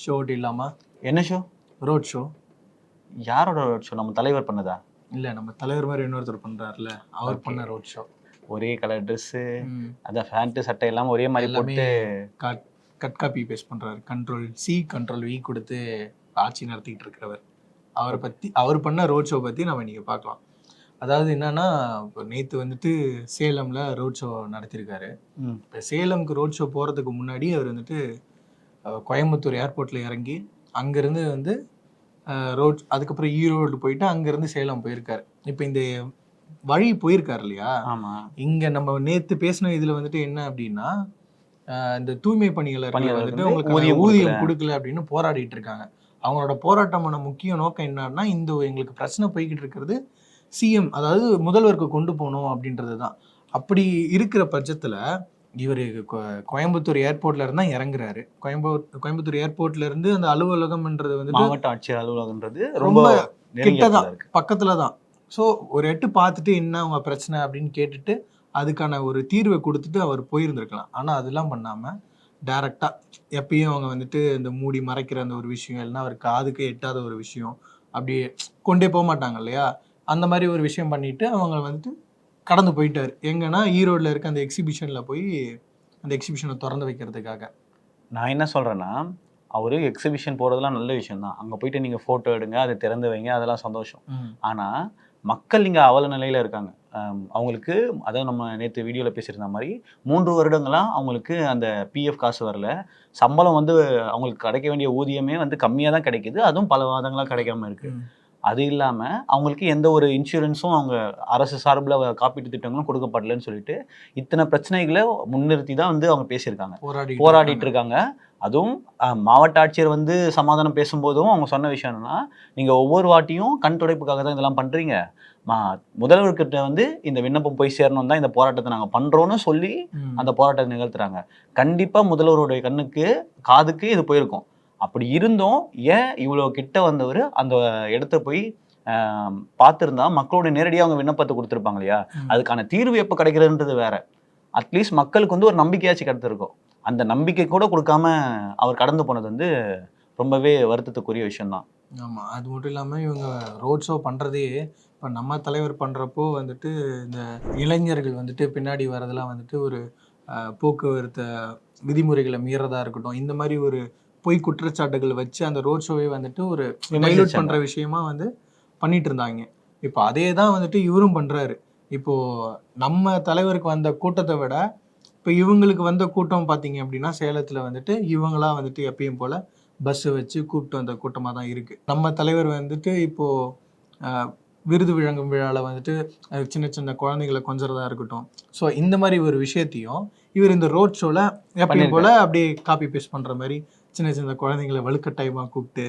Show இல்லாம என்ன show? Road show. யாரோட ரோட் ஷோ? நம்ம தலைவர் பண்ணதா? இல்ல நம்ம தலைவர் மாதிரி இன்னொருத்தர் பண்றாருல, அவர் பண்ண ரோட் ஷோ. ஒரே கலர் ட்ரெஸ்ஸு, அதான் பேண்ட் சட்டை எல்லாம் ஒரே மாதிரி போட்டு கட் காப்பி பேஸ்ட் பண்றாரு. Ctrl+C Ctrl+V கொடுத்து ஆட்சி நடத்திட்டு இருக்கிறவர். அவர் பண்ண ரோட் ஷோ பத்தி நம்ம இன்னைக்கு பார்க்கலாம். அதாவது என்னன்னா, நேற்று வந்துட்டு சேலம்ல ரோட் ஷோ நடத்தியிருக்காரு. இப்போ சேலம்க்கு ரோட் ஷோ போகிறதுக்கு முன்னாடி அவர் வந்துட்டு கோயம்புத்தூர் ஏர்போர்ட்ல இறங்கி அங்கேருந்து வந்து அதுக்கப்புறம் ஈரோடு போயிட்டு அங்கேருந்து சேலம் போயிருக்காரு. இப்போ இந்த வழி போயிருக்காரு இல்லையா, இங்கே நம்ம நேற்று பேசின இதில் வந்துட்டு என்ன அப்படின்னா, இந்த தூய்மை பணியாளர்கள் வந்துட்டு உங்களுக்கு ஊதியம் கொடுக்கல அப்படின்னு போராடிட்டு இருக்காங்க. அவங்களோட போராட்டமான முக்கிய நோக்கம் என்னன்னா, இந்த எங்களுக்கு பிரச்சனை போய்கிட்டு இருக்கிறது சிஎம், அதாவது முதல்வருக்கு கொண்டு போகணும் அப்படின்றது தான். அப்படி இருக்கிற பட்சத்தில் இவர் கோயம்புத்தூர் ஏர்போர்ட்ல இருந்தா இறங்குறாரு. கோயம்புத்தூர் ஏர்போர்ட்ல இருந்து அந்த அலுவலகம்ன்றது வந்து மாவட்ட ஆட்சியர் அலுவலகம்ன்றது ரொம்ப கிட்டதான், பக்கத்துல தான். ஸோ ஒரு எட்டு பார்த்துட்டு என்ன அவங்க பிரச்சனை அப்படின்னு கேட்டுட்டு அதுக்கான ஒரு தீர்வை கொடுத்துட்டு அவர் போயிருந்திருக்கலாம். ஆனால் அதெல்லாம் பண்ணாமல் டைரக்டாக எப்பயும் அவங்க வந்துட்டு இந்த மூடி மறைக்கிற அந்த ஒரு விஷயம், இல்லைன்னா அவர் காதுக்கு எட்டாத ஒரு விஷயம் அப்படியே கொண்டே போக மாட்டாங்க இல்லையா, அந்த மாதிரி ஒரு விஷயம் பண்ணிட்டு அவங்க வந்துட்டு கடந்து போயிட்டார். எங்கன்னா ஈரோடில் இருக்க அந்த எக்ஸிபிஷனில் போய் அந்த எக்ஸிபிஷனை திறந்து வைக்கிறதுக்காக. நான் என்ன சொல்கிறேன்னா, அவரு எக்ஸிபிஷன் போகிறதுலாம் நல்ல விஷயம் தான். அங்கே போயிட்டு நீங்கள் ஃபோட்டோ எடுங்க, அதை திறந்து வைங்க, அதெல்லாம் சந்தோஷம். ஆனால் மக்கள் இங்கே அவல நிலையில் இருக்காங்க. அவங்களுக்கு அதாவது நம்ம நேற்று வீடியோவில் பேசியிருந்த மாதிரி 3 வருடங்களாக அவங்களுக்கு அந்த பிஎஃப் காசு வரல. சம்பளம் வந்து அவங்களுக்கு கிடைக்க வேண்டிய ஊதியமே வந்து கம்மியாக தான் கிடைக்குது. அதுவும் பல மாதங்களாக கிடைக்காம இருக்குது. அது இல்லாமல் அவங்களுக்கு எந்த ஒரு இன்சூரன்ஸும் அவங்க அரசு சார்பில் காப்பீட்டு திட்டங்களும் கொடுக்கப்படலன்னு சொல்லிட்டு இத்தனை பிரச்சனைகளை முன்னிறுத்தி தான் வந்து அவங்க பேசியிருக்காங்க, போராடிட்டு இருக்காங்க. அதுவும் மாவட்ட ஆட்சியர் வந்து சமாதானம் பேசும்போதும் அவங்க சொன்ன விஷயம் என்னன்னா, நீங்கள் ஒவ்வொரு வாட்டியும் கண் துடைப்புக்காக தான் இதெல்லாம் பண்ணுறீங்க, முதல்வர்கிட்ட வந்து இந்த விண்ணப்பம் போய் சேரணும் தான் இந்த போராட்டத்தை நாங்கள் பண்ணுறோன்னு சொல்லி அந்த போராட்டத்தை நிகழ்த்துறாங்க. கண்டிப்பாக முதல்வருடைய கண்ணுக்கு காதுக்கு இது போயிருக்கும். அப்படி இருந்தும் ஏன் இவ்வளோ கிட்ட வந்தவர் அந்த இடத்த போய் பார்த்துருந்தா மக்களோட நேரடியாக அவங்க விண்ணப்பத்தை கொடுத்துருப்பாங்க இல்லையா, அதுக்கான தீர்வு எப்போ கிடைக்கிறதுன்றது வேற. அட்லீஸ்ட் மக்களுக்கு வந்து ஒரு நம்பிக்கையாச்சும் கிடைத்திருக்கும். அந்த நம்பிக்கை கூட கொடுக்காம அவர் கடந்து போனது வந்து ரொம்பவே வருத்தத்துக்குரிய விஷயம்தான். ஆமாம், அது மட்டும் இல்லாமல் இவங்க ரோட் ஷோ பண்ணுறதே இப்போ நம்ம தலைவர் பண்ணுறப்போ வந்துட்டு இந்த இளைஞர்கள் வந்துட்டு பின்னாடி வரதெல்லாம் வந்துட்டு ஒரு போக்குவரத்து விதிமுறைகளை மீறதா இருக்கட்டும், இந்த மாதிரி ஒரு பொய் குற்றச்சாட்டுகள் வச்சு அந்த ரோட் ஷோவை வந்துட்டு ஒரு டைலூட் பண்ணுற விஷயமா வந்து பண்ணிட்டு இருந்தாங்க. இப்போ அதே தான் வந்துட்டு இவரும் பண்ணுறாரு. இப்போது நம்ம தலைவருக்கு வந்த கூட்டத்தை விட இப்போ இவங்களுக்கு வந்த கூட்டம் பார்த்தீங்க அப்படின்னா சேலத்தில் வந்துட்டு இவங்களாம் வந்துட்டு எப்பயும் போல் பஸ்ஸை வச்சு கூப்பிட்டு வந்த கூட்டமாக தான் இருக்குது. நம்ம தலைவர் வந்துட்டு இப்போது விருது வழங்கும் விழாவில் வந்துட்டு சின்ன சின்ன குழந்தைகளை கொஞ்சறதா இருக்கட்டும். ஸோ இந்த மாதிரி ஒரு விஷயத்தையும் இவர் இந்த ரோட் ஷோவில் எப்பயும் போல் அப்படியே காப்பி பேஸ்ட் பண்ணுற மாதிரி சின்ன சின்ன குழந்தைங்களை வலுக்கட்டாயமாக கூப்பிட்டு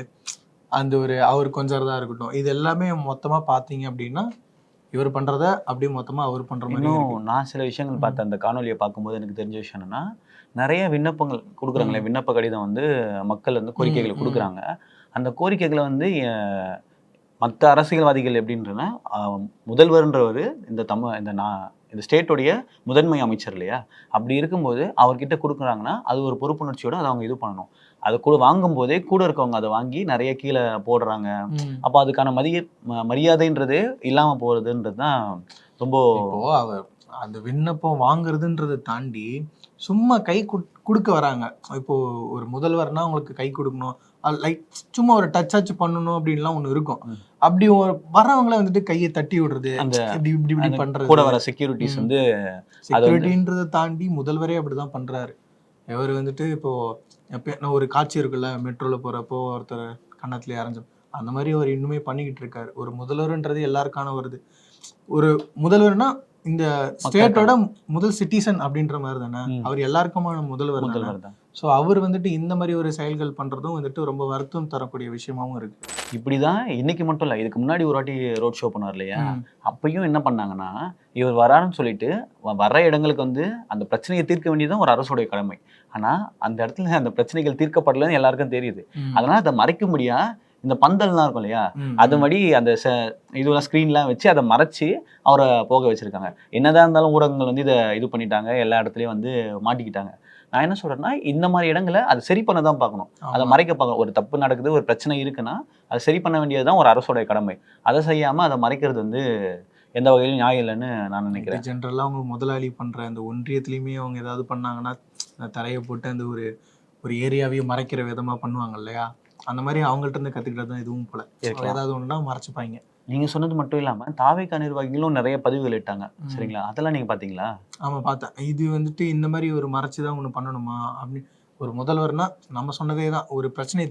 அந்த ஒரு அவர் கொஞ்சறதா இருக்கட்டும், இது எல்லாமே மொத்தமாக பார்த்தீங்க அப்படின்னா இவர் பண்ணுறத அப்படியே மொத்தமாக அவர் பண்ணுற மாதிரி. நான் சில விஷயங்கள் பார்த்தேன் அந்த காணொலியை பார்க்கும்போது எனக்கு தெரிஞ்ச விஷயம் என்னன்னா, நிறைய விண்ணப்பங்கள் கொடுக்குறாங்களே, விண்ணப்ப கடிதம் வந்து மக்கள் வந்து கோரிக்கைகளை கொடுக்குறாங்க. அந்த கோரிக்கைகளை வந்து மற்ற அரசியல்வாதிகள் எப்படின்றனா, முதல்வர்ன்றவர் இந்த ஸ்டேட்டோடைய முதன்மை அமைச்சர் இல்லையா, அப்படி இருக்கும்போது அவர்கிட்ட கொடுக்குறாங்கன்னா அது ஒரு பொறுப்புணர்ச்சியோடு அதை அவங்க இது பண்ணணும். அதை கூட வாங்கும் போதே கூட இருக்கவங்க அதை வாங்கி நிறைய கீழே போடுறாங்க. அப்போ அதுக்கான மரியாதைன்றது இல்லாமல் போகிறதுன்றது தான் ரொம்ப. அவர் அந்த விண்ணப்பம் வாங்குறதுன்றதை தாண்டி சும்மா கை கொடுக்க வராங்க. இப்போ ஒரு முதல்வர்னா உங்களுக்கு கை கொடுக்கணும், லைக் சும்மா ஒரு டச் ஆச்சு பண்ணணும் அப்படின்லாம் ஒன்று இருக்கும். அப்படி வரவங்கள வந்துட்டு கையை தட்டி விடுறது, இப்படி பண்றது, கூட வர செக்யூரிட்டிஸ் வந்து செக்யூரிட்டின்றதை தாண்டி முதல்வரே அப்படிதான் பண்றாரு. இவர் வந்துட்டு இப்போ நான் ஒரு காட்சி இருக்குல்ல, மெட்ரோல போறப்போ ஒருத்தர் கன்னத்துல அரைஞ்சோம், அந்த மாதிரி அவர் இன்னுமே பண்ணிக்கிட்டு இருக்காரு. ஒரு முதல்வர்ன்றது எல்லாருக்கான வருது. ஒரு முதல்வர்னா இந்த ஸ்டேட்டோட முதல் சிட்டிசன் அப்படின்ற மாதிரி தானே, அவர் எல்லாருக்குமான முதல்வர் தான். ஸோ அவர் வந்துட்டு இந்த மாதிரி ஒரு செயல்கள் பண்றதும் வந்துட்டு ரொம்ப வருத்தம் தரக்கூடிய விஷயமாவும் இருக்கு. இப்படிதான் இன்னைக்கு மட்டும் இல்லை, இதுக்கு முன்னாடி ஒரு வாட்டி ரோட் ஷோ பண்ணார் இல்லையா, அப்பயும் என்ன பண்ணாங்கன்னா, இவர் வராருன்னு சொல்லிட்டு வர்ற இடங்களுக்கு வந்து அந்த பிரச்சனையை தீர்க்க வேண்டியதுதான் ஒரு அரசுடைய கடமை. ஆனா அந்த இடத்துல அந்த பிரச்சனைகள் தீர்க்கப்படலன்னு எல்லாருக்கும் தெரியுது. அதனால அதை மறைக்க முடியா இந்த பந்தல்லாம் இருக்கும் இல்லையா, அது மாதிரி அந்த இதெல்லாம் ஸ்க்ரீன்லாம் வச்சு அதை மறைச்சு அவரை போக வச்சிருக்காங்க. என்னதான் இருந்தாலும் ஊடகங்கள் வந்து இதை இது பண்ணிட்டாங்க, எல்லா இடத்துலையும் வந்து மாட்டிக்கிட்டாங்க. நான் என்ன சொல்றேன்னா, இந்த மாதிரி இடங்களை அதை சரி பண்ண தான் பார்க்கணும், அதை மறைக்க பார்க்கணும். ஒரு தப்பு நடக்குது, ஒரு பிரச்சனை இருக்குன்னா அதை சரி பண்ண வேண்டியது தான் ஒரு அரசோடைய கடமை. அதை செய்யாமல் அதை மறைக்கிறது வந்து எந்த வகையிலும் நியாயம் இல்லைன்னு நான் நினைக்கிறேன். ஜென்ரலாக அவங்க முதலாளி பண்ணுற அந்த ஒன்றியத்துலேயுமே அவங்க ஏதாவது பண்ணாங்கன்னா தரையை போட்டு அந்த ஒரு ஒரு ஏரியாவையும் மறைக்கிற விதமாக பண்ணுவாங்க இல்லையா, அந்த மாதிரி அவங்கள்ட்ட இருந்து கற்றுக்கிட்டது தான் இதுவும் போல. ஏதாவது ஒன்றுனா மறைச்சிப்பாங்க. நீங்க சொன்னது மட்டும் இல்லாம தாவேகா நிர்வாகிகளும் நிறைய பதிவுகள் இட்டாங்க, சரிங்களா? அதெல்லாம் நீங்க பாத்தீங்களா? ஆமா பார்த்தேன். இது வந்துட்டு இந்த மாதிரி ஒரு மறைச்சு தான் ஒன்று பண்ணணுமா அப்படின்னு. ஒரு முதல்வர்னா நம்ம சொன்னதே தான், ஒரு பிரச்சனையை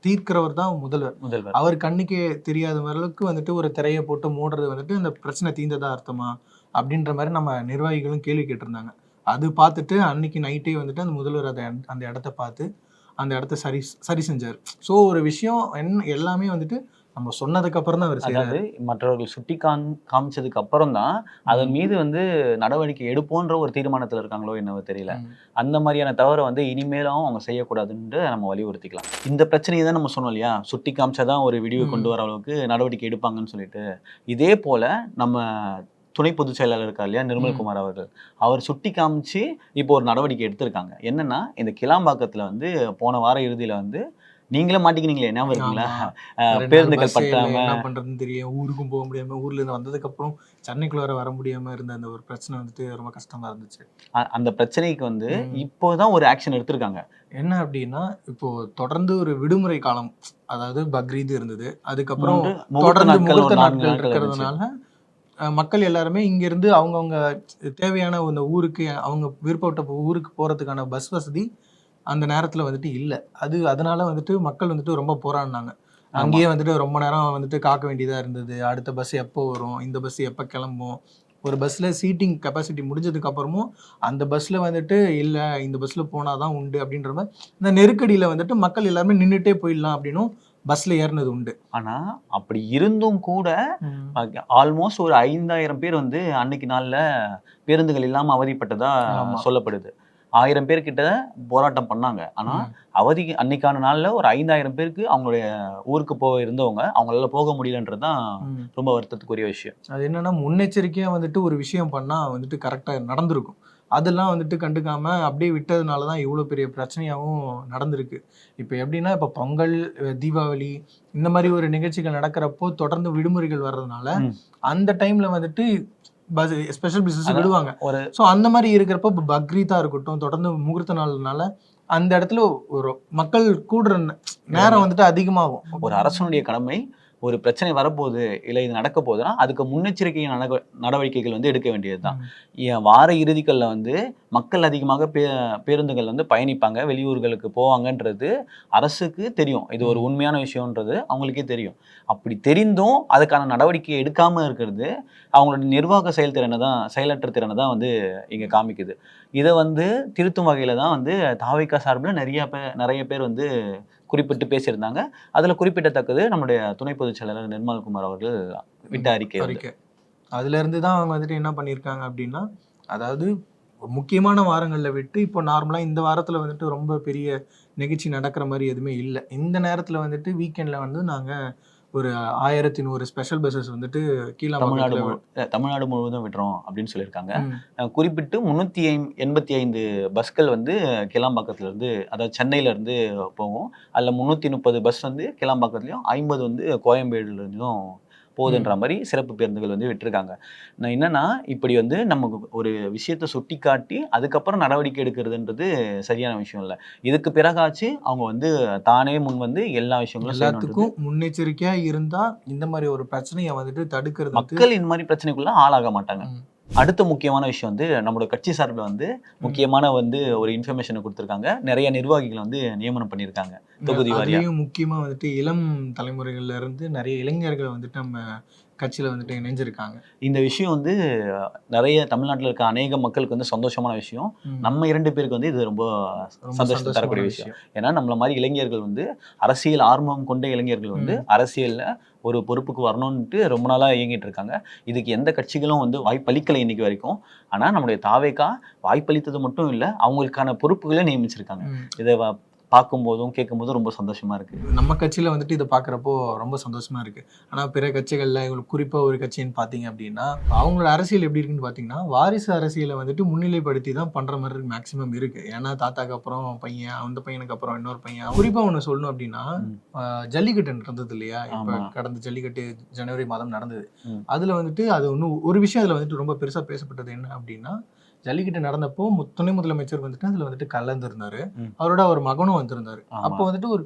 தீர்க்கிறவர் தான் முதல்வர். அவர் கண்ணுக்கே தெரியாத அளவுக்கு வந்துட்டு ஒரு திரையை போட்டு மூடுறது வந்துட்டு அந்த பிரச்சனை தீர்ந்ததா அர்த்தமா அப்படின்ற மாதிரி நம்ம நிர்வாகிகளும் கேள்வி கேட்டிருந்தாங்க. அது பார்த்துட்டு அன்னைக்கு நைட்டே வந்துட்டு அந்த முதல்வர் அந்த இடத்த பார்த்து அந்த இடத்த சரி செஞ்சார். ஸோ ஒரு விஷயம் எல்லாமே வந்துட்டு நம்ம சொன்னதுக்கு அப்புறம் தான் அவர் செய்யறாரு. மற்றவர்கள் சுட்டி காமிச்சதுக்கு அப்புறம் தான் அதன் மீது வந்து நடவடிக்கை எடுப்போன்ற ஒரு தீர்மானத்துல இருக்காங்களோ என்னவோ தெரியல. அந்த மாதிரியான தவறை வந்து இனிமேலும் அவங்க செய்யக்கூடாதுன்னு நம்ம வலியுறுத்திக்கலாம். இந்த பிரச்சனையை தான் நம்ம சொன்னோம் இல்லையா, சுட்டி காமிச்சாதான் ஒரு வீடியோ கொண்டு வர அளவுக்கு நடவடிக்கை எடுப்பாங்கன்னு சொல்லிட்டு. இதே போல நம்ம துணை பொதுச் செயலாளர் இருக்கார் இல்லையா, நிர்மல்குமார் அவர்கள், அவர் சுட்டி காமிச்சு இப்போ ஒரு நடவடிக்கை எடுத்திருக்காங்க. என்னன்னா, இந்த கிளாம்பாக்கத்துல வந்து போன வார இறுதியில வந்து நீங்களே மாட்டிக்கினீங்களே, ஞாபகம் இருக்குங்களா? பேருந்துகள் பற்றாம என்ன பண்றதுன்னு தெரியும், ஊருக்கும் போக முடியாம, ஊர்ல இருந்து வந்ததுக்கு அப்புறம் சென்னைக்குள்ள வர முடியாம இருந்த அந்த ஒரு பிரச்சனை வந்துட்டு ரொம்ப கஷ்டமா இருந்துச்சு. அந்த பிரச்சனைக்கு வந்து இப்போதான் ஒரு ஆக்ஷன் எடுத்திருக்காங்க. என்ன அப்படின்னா, இப்போ தொடர்ந்து ஒரு விடுமுறை காலம், அதாவது பக்ரீத் இருந்தது, அதுக்கப்புறம் தொடர்ந்து முகூர்த்த நாட்கள் இருக்கிறதுனால மக்கள் எல்லாருமே இங்கிருந்து அவங்கவுங்க தேவையான அந்த ஊருக்கு, அவங்க விருப்பப்பட்ட ஊருக்கு போறதுக்கான பஸ் வசதி அந்த நேரத்துல வந்துட்டு இல்லை. அதனால வந்துட்டு மக்கள் வந்துட்டு ரொம்ப போராடினாங்க. அங்கேயே வந்துட்டு ரொம்ப நேரம் வந்துட்டு காக்க வேண்டியதா இருந்தது. அடுத்த பஸ் எப்போ வரும், இந்த பஸ் எப்போ கிளம்பும், ஒரு பஸ்ல சீட்டிங் கெப்பாசிட்டி முடிஞ்சதுக்கு அப்புறமும் அந்த பஸ்ல வந்துட்டு இல்லை இந்த பஸ்ல போனாதான் உண்டு அப்படின்ற மாதிரி இந்த நெருக்கடியில வந்துட்டு மக்கள் எல்லாருமே நின்றுட்டே போயிடலாம் அப்படின்னும் பஸ்ல ஏறினது உண்டு. ஆனா அப்படி இருந்தும் கூட ஆல்மோஸ்ட் ஒரு 5000 பேர் வந்து அன்னைக்கு நாள்ல பேருந்துகள் இல்லாம அவதிப்பட்டதா சொல்லப்படுது. 1000 பேர்கிட்ட போராட்டம் பண்ணாங்க. ஆனா அன்னைக்கான நாள்ல ஒரு 5000 பேருக்கு அவங்களுடைய ஊருக்கு இருந்தவங்க அவங்களால போக முடியலன்றதுதான் ரொம்ப வருத்தத்துக்குரிய விஷயம். அது என்னன்னா, முன்னெச்சரிக்கையா வந்துட்டு ஒரு விஷயம் பண்ணா வந்துட்டு கரெக்டா நடந்திருக்கும். அதெல்லாம் வந்துட்டு கண்டுக்காம அப்படியே விட்டதுனாலதான் இவ்வளவு பெரிய பிரச்சனையாவும் நடந்திருக்கு. இப்ப எப்படின்னா, இப்ப பொங்கல், தீபாவளி இந்த மாதிரி ஒரு நிகழ்ச்சிகள் நடக்கிறப்போ தொடர்ந்து விடுமுறைகள் வர்றதுனால அந்த டைம்ல வந்துட்டு ஸ்பெஷல் பிசினஸ் விடுவாங்க. ஸோ அந்த மாதிரி இருக்கிறப்ப இப்போ பக்ரீத்தா இருக்கட்டும், தொடர்ந்து முகூர்த்த நாள்னால அந்த இடத்துல ஒரு மக்கள் கூடுற நேரம் வந்துட்டு அதிகமாகும். ஒரு அரசனுடைய கடமை, ஒரு பிரச்சனை வரப்போகுது இல்லை இது நடக்க போகுதுன்னா அதுக்கு முன்னெச்சரிக்கை நடவடிக்கைகள் வந்து எடுக்க வேண்டியதுதான். வார இறுதிகளில் வந்து மக்கள் அதிகமாக பேருந்துகள் வந்து பயணிப்பாங்க, வெளியூர்களுக்கு போவாங்கன்றது அரசுக்கு தெரியும். இது ஒரு உண்மையான விஷயம்ன்றது அவங்களுக்கே தெரியும். அப்படி தெரிந்தும் அதுக்கான நடவடிக்கை எடுக்காமல் இருக்கிறது அவங்களோட நிர்வாக செயலற்ற திறனை தான் வந்து இங்கே காமிக்குது. இதை வந்து திருத்தும் வகையில் தான் வந்து தாவேகா சார்பில் நிறைய பேர் வந்து குறிப்பிட்டு பேசியிருந்தாங்க. அதில் குறிப்பிடத்தக்கது நம்முடைய துணை பொதுச் செயலாளர் நிர்மல்குமார் அவர்கள் விட்ட அறிக்கை. அதுல இருந்து தான் அவங்க வந்துட்டு என்ன பண்ணியிருக்காங்க அப்படின்னா, அதாவது முக்கியமான வாரங்களில் விட்டு இப்போ நார்மலாக இந்த வாரத்தில் வந்துட்டு ரொம்ப பெரிய நிகழ்ச்சி நடக்கிற மாதிரி எதுவுமே இல்லை. இந்த நேரத்தில் வந்துட்டு வீக்கெண்டில் வந்து நாங்கள் ஒரு 1100 ஸ்பெஷல் பஸ்ஸஸ் வந்துட்டு தமிழ்நாடு முழுவதும் விடுறோம் அப்படின்னு சொல்லியிருக்காங்க. குறிப்பிட்டு 385 பஸ்கள் வந்து கிளாம்பாக்கத்துல இருந்து, அதாவது சென்னையில இருந்து போகும். அதில் 330 பஸ் வந்து கிளாம்பாக்கத்துலையும் 50 வந்து கோயம்பேடுல இருந்தும் போகுதுன்ற மாதிரி சிறப்பு பேருந்துகள் வந்து விட்டுருக்காங்க. நான் என்னன்னா, இப்படி வந்து நமக்கு ஒரு விஷயத்த சுட்டி காட்டி அதுக்கப்புறம் நடவடிக்கை எடுக்கிறதுன்றது சரியான விஷயம் இல்லை. இதுக்கு பிறகாச்சு அவங்க வந்து தானே முன் வந்து எல்லா விஷயங்களும் எல்லாத்துக்கும் முன்னெச்சரிக்கையா இருந்தா இந்த மாதிரி ஒரு பிரச்சனையை வந்துட்டு தடுக்கிறது, மக்கள் இந்த மாதிரி பிரச்சனைக்குள்ள ஆளாக மாட்டாங்க. அடுத்த முக்கியமான விஷயம் வந்து நம்மளோட கட்சி சார்பில் வந்து முக்கியமான வந்து ஒரு இன்ஃபர்மேஷனை கொடுத்துருக்காங்க. நிறைய நிர்வாகிகளை வந்து நியமனம் பண்ணியிருக்காங்க தொகுதி வாரியாக. முக்கியமா வந்துட்டு இளம் தலைமுறைகள்ல இருந்து நிறைய இளைஞர்கள் வந்துட்டு நம்ம கட்சியில வந்துட்டு இணைஞ்சிருக்காங்க. இந்த விஷயம் வந்து நிறைய தமிழ்நாட்டில் இருக்க அநேக மக்களுக்கு வந்து சந்தோஷமான விஷயம். நம்ம 2 பேருக்கு வந்து இது ரொம்ப சந்தோஷத்தை தரக்கூடிய விஷயம். ஏன்னா நம்மள மாதிரி இளைஞர்கள் வந்து அரசியல் ஆர்வம் கொண்ட இளைஞர்கள் வந்து அரசியல்ல ஒரு பொறுப்புக்கு வரணும்னுட்டு ரொம்ப நாளாக இயங்கிட்டு இருக்காங்க. இதுக்கு எந்த கட்சிகளும் வந்து வாய்ப்பளிக்கலை இன்னைக்கு வரைக்கும். ஆனால் நம்முடைய தாவேகா வாய்ப்பளித்தது மட்டும் இல்லை, அவங்களுக்கான பொறுப்புகளை நியமிச்சிருக்காங்க. இதை பார்க்கும்போதும் கேட்கும்போதும் ரொம்ப சந்தோஷமா இருக்கு. நம்ம கட்சியில வந்துட்டு இதை பார்க்குறப்போ ரொம்ப சந்தோஷமா இருக்கு. ஆனா பிற கட்சிகள்ல இவங்களுக்கு குறிப்பா ஒரு கட்சின்னு பார்த்தீங்க அப்படின்னா, அவங்களோட அரசியல் எப்படி இருக்குன்னு பார்த்தீங்கன்னா, வாரிசு அரசியலை வந்துட்டு முன்னிலைப்படுத்தி தான் பண்ற மாதிரி மேக்ஸிமம் இருக்கு. ஏன்னா தாத்தாக்கு அப்புறம் பையன், அந்த பையனுக்கு அப்புறம் இன்னொரு பையன். குறிப்பா ஒண்ணு சொல்லணும் அப்படின்னா, ஜல்லிக்கட்டு நடந்தது இல்லையா? இப்ப கடந்த ஜல்லிக்கட்டு ஜனவரி மாதம் நடந்தது. அதுல வந்துட்டு அது ஒன்றும் ஒரு விஷயம் அதுல வந்துட்டு ரொம்ப பெருசா பேசப்பட்டது என்ன அப்படின்னா, ஜல்லிக்கட்டு நடந்தப்போ துணை முதலமைச்சர் வந்துட்டு அதுல வந்துட்டு கலந்துருந்தாரு. அவரோட ஒரு மகனும் வந்திருந்தாரு. அப்போ வந்துட்டு ஒரு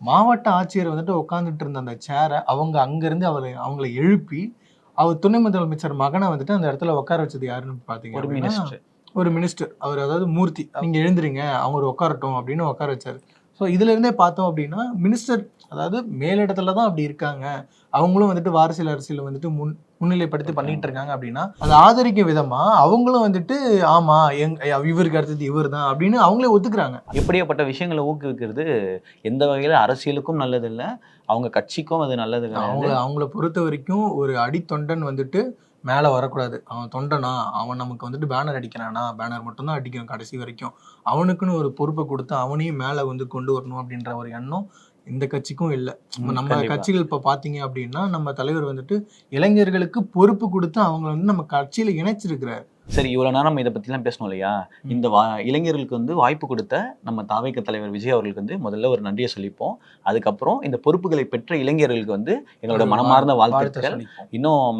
மாவட்ட ஆட்சியர் வந்துட்டு உட்காந்துட்டு இருந்த அந்த சேரை அவங்க அங்கிருந்து அவங்களை எழுப்பி அவர் துணை முதலமைச்சர் மகனை வந்துட்டு அந்த இடத்துல உட்கார வச்சது யாருன்னு பாத்தீங்க அப்படின்னா, ஒரு மினிஸ்டர். அவர் அதாவது மூர்த்தி, நீங்க எழுந்துறீங்க அவங்க உட்காரட்டும் அப்படின்னு உட்கார வச்சாரு. ஸோ இதுல இருந்தே பார்த்தோம் அப்படின்னா மினிஸ்டர் அதாவது மேலிடத்துல தான் அப்படி இருக்காங்க, அவங்களும் வந்துட்டு வாரிசியல் அரசியல வந்துட்டு முன்னிலைப்படுத்தி பண்ணிட்டு இருக்காங்க அப்படின்னா அதை ஆதரிக்கும் விதமா அவங்களும் வந்துட்டு ஆமா இவருக்கு அடுத்தது இவர் தான் அப்படின்னு அவங்களே ஒத்துக்கிறாங்க. எப்படியாப்பட்ட விஷயங்களை ஊக்குவிக்கிறது எந்த வகையில அரசியலுக்கும் நல்லது இல்லை, அவங்க கட்சிக்கும் அது நல்லது. அவங்கள பொறுத்த வரைக்கும் ஒரு அடித்தொண்டன் வந்துட்டு மேலே வரக்கூடாது. அவன் தொண்டனா, அவன் நமக்கு வந்துட்டு பேனர் அடிக்கிறானா, பேனர் மட்டும்தான் அடிக்கணும் கடைசி வரைக்கும். அவனுக்குன்னு ஒரு பொறுப்பை கொடுத்து அவனையும் மேலே வந்து கொண்டு வரணும் அப்படின்ற ஒரு எண்ணம் இந்த கட்சிக்கும் இல்லை. நம்ம கட்சிகள் இப்போ பார்த்தீங்க அப்படின்னா நம்ம தலைவர் வந்துட்டு இளைஞர்களுக்கு பொறுப்பு கொடுத்து அவங்களை வந்து நம்ம கட்சியில இணைச்சிருக்கிறார். சரி, இவ்வளவு நேரம் நம்ம இதை பத்திலாம் பேசணும் இல்லையா? இந்த இளைஞர்களுக்கு வந்து வாய்ப்பு கொடுத்த நம்ம தாவேக தலைவர் விஜய் அவர்களுக்கு வந்து முதல்ல ஒரு நன்றியை சொல்லிப்போம். அதுக்கப்புறம் இந்த பொறுப்புகளை பெற்ற இளைஞர்களுக்கு வந்து எங்களோட மனமார்ந்த வாழ்த்துக்கள். இன்னும்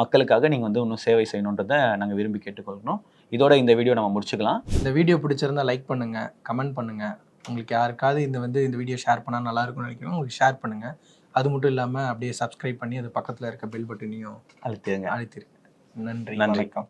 மக்களுக்காக நீங்க வந்து இன்னும் சேவை செய்யணுன்றதை நாங்க விரும்பி கேட்டுக்கொள்கிறோம். இதோட இந்த வீடியோ நம்ம முடிச்சுக்கலாம். இந்த வீடியோ பிடிச்சிருந்தா லைக் பண்ணுங்க, கமெண்ட் பண்ணுங்க. உங்களுக்கு யாருக்காவது இந்த வீடியோ ஷேர் பண்ணால் நல்லா இருக்கும்னு நினைக்கிறோம், உங்களுக்கு ஷேர் பண்ணுங்க. அது மட்டும் இல்லாமல் அப்படியே சப்ஸ்கிரைப் பண்ணி அது பக்கத்தில் இருக்க பெல் பட்டனையும் அழுத்திருங்க. நன்றி. வணக்கம்.